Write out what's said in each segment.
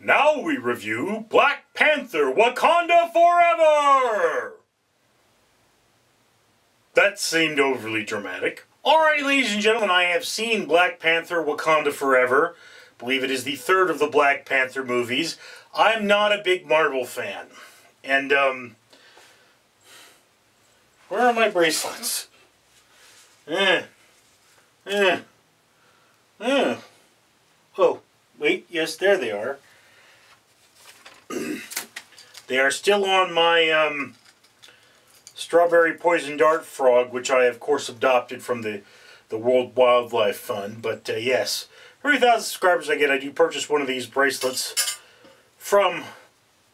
Now we review Black Panther: Wakanda Forever! That seemed overly dramatic. Alright, ladies and gentlemen, I have seen Black Panther: Wakanda Forever. I believe it is the third of the Black Panther movies. I'm not a big Marvel fan. And, where are my bracelets? Oh, wait, yes, there they are. They are still on my, strawberry poison dart frog, which I, of course, adopted from the World Wildlife Fund. But, yes, every 1,000 subscribers I get, I do purchase one of these bracelets from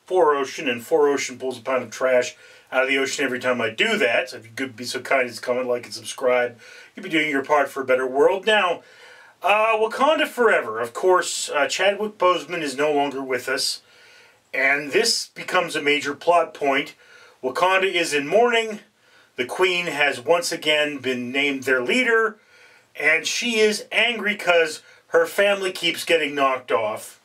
4Ocean, and 4Ocean pulls a pound of trash out of the ocean every time I do that. So if you could be so kind as to comment, like, and subscribe, you'd be doing your part for a better world. Now, Wakanda Forever. Of course, Chadwick Boseman is no longer with us, and this becomes a major plot point. Wakanda is in mourning. The Queen has once again been named their leader, and she is angry because her family keeps getting knocked off.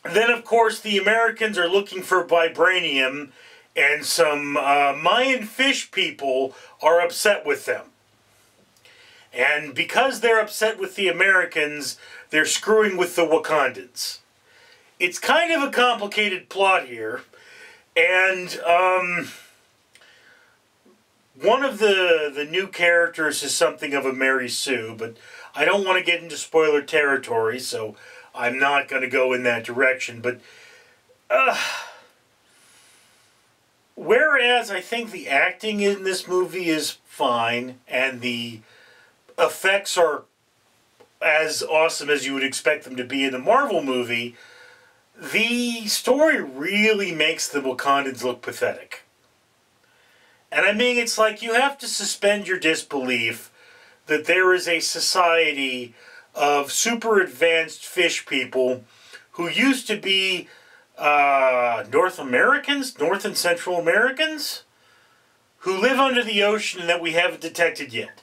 Then, of course, the Americans are looking for vibranium, and some Mayan fish people are upset with them. And because they're upset with the Americans, they're screwing with the Wakandans. It's kind of a complicated plot here. And one of the new characters is something of a Mary Sue, but I don't want to get into spoiler territory, so I'm not going to go in that direction. But whereas I think the acting in this movie is fine, and the effects are as awesome as you would expect them to be in a Marvel movie, the story really makes the Wakandans look pathetic. And I mean, it's like you have to suspend your disbelief that there is a society of super advanced fish people who used to be North and Central Americans who live under the ocean and that we haven't detected yet.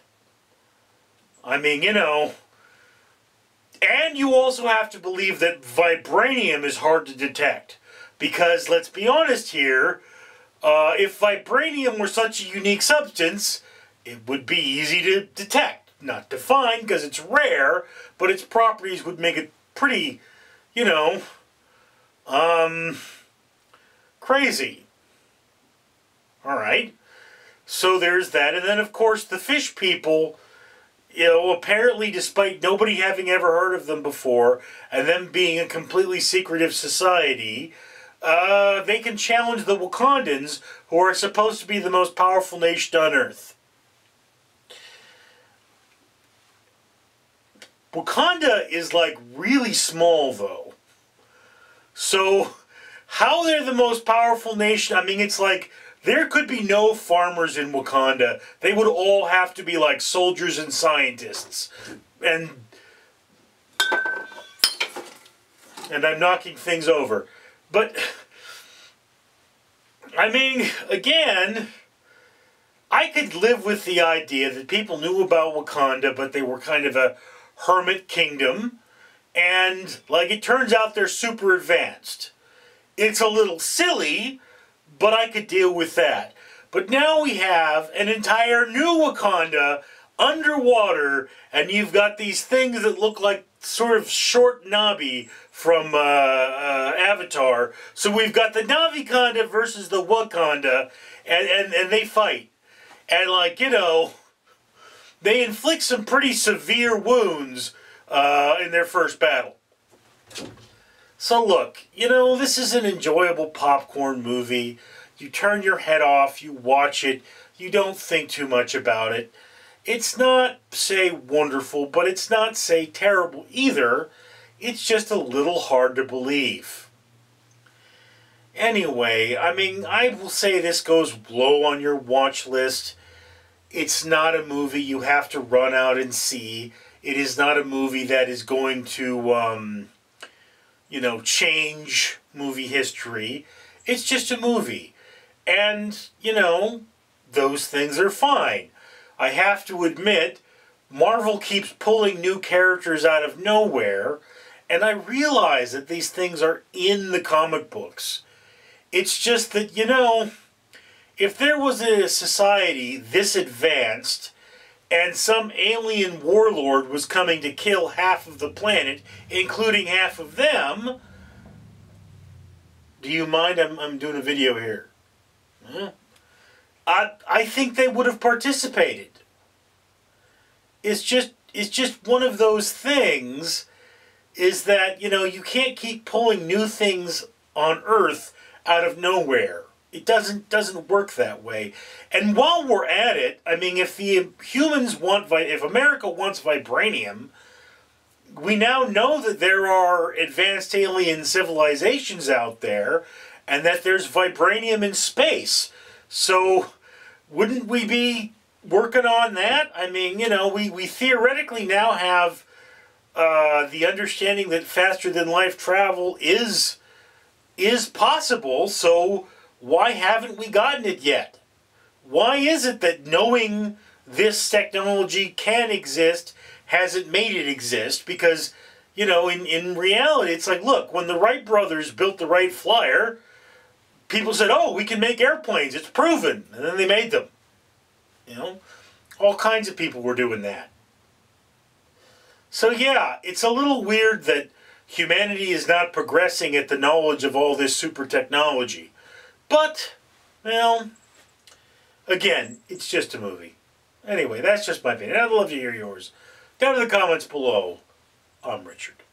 I mean, you know. And you also have to believe that vibranium is hard to detect. Because, let's be honest here, if vibranium were such a unique substance, it would be easy to detect. Not to find, because it's rare, but its properties would make it pretty, you know, crazy. Alright. So there's that. And then, of course, the fish people, you know, apparently despite nobody having ever heard of them before, and them being a completely secretive society, they can challenge the Wakandans, who are supposed to be the most powerful nation on Earth. Wakanda is, like, really small, though. So, how they're the most powerful nation, I mean, it's like, there could be no farmers in Wakanda. They would all have to be like soldiers and scientists. And I'm knocking things over. But, I mean, again, I could live with the idea that people knew about Wakanda, but they were kind of a hermit kingdom. And, like, it turns out they're super advanced. It's a little silly, but I could deal with that. But now we have an entire new Wakanda underwater, and you've got these things that look like sort of short Navi from Avatar. So we've got the Navikanda versus the Wakanda, and they fight. And, like, you know, they inflict some pretty severe wounds in their first battle. So look, you know, this is an enjoyable popcorn movie. You turn your head off, you watch it, you don't think too much about it. It's not, say, wonderful, but it's not, say, terrible either. It's just a little hard to believe. Anyway, I mean, I will say this goes low on your watch list. It's not a movie you have to run out and see. It is not a movie that is going to, you know, change movie history. It's just a movie. And, you know, those things are fine. I have to admit, Marvel keeps pulling new characters out of nowhere, And I realize that these things are in the comic books. It's just that, you know, if there was a society this advanced and some alien warlord was coming to kill half of the planet, including half of them, do you mind? I'm doing a video here. Huh? I think they would have participated. It's just one of those things, is that, you know, you can't keep pulling new things on Earth out of nowhere. It doesn't work that way. And while we're at it, I mean, if the humans want, if America wants vibranium, we now know that there are advanced alien civilizations out there, and that there's vibranium in space. So, wouldn't we be working on that? I mean, you know, we theoretically now have the understanding that faster-than-light travel is possible, so why haven't we gotten it yet? Why is it that knowing this technology can exist hasn't made it exist? Because, you know, in reality, it's like, look, when the Wright brothers built the Wright Flyer, people said, oh, we can make airplanes, it's proven. And then they made them. You know, all kinds of people were doing that. So yeah, it's a little weird that humanity is not progressing at the knowledge of all this super technology. But, well, again, it's just a movie. Anyway, that's just my opinion. I'd love to hear yours. Down in the comments below. I'm Richard.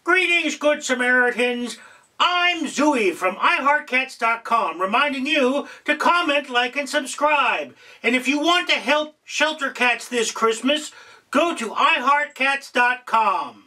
Greetings, good Samaritans. I'm Zooey from iHeartCats.com, reminding you to comment, like, and subscribe. And if you want to help shelter cats this Christmas, go to iHeartCats.com.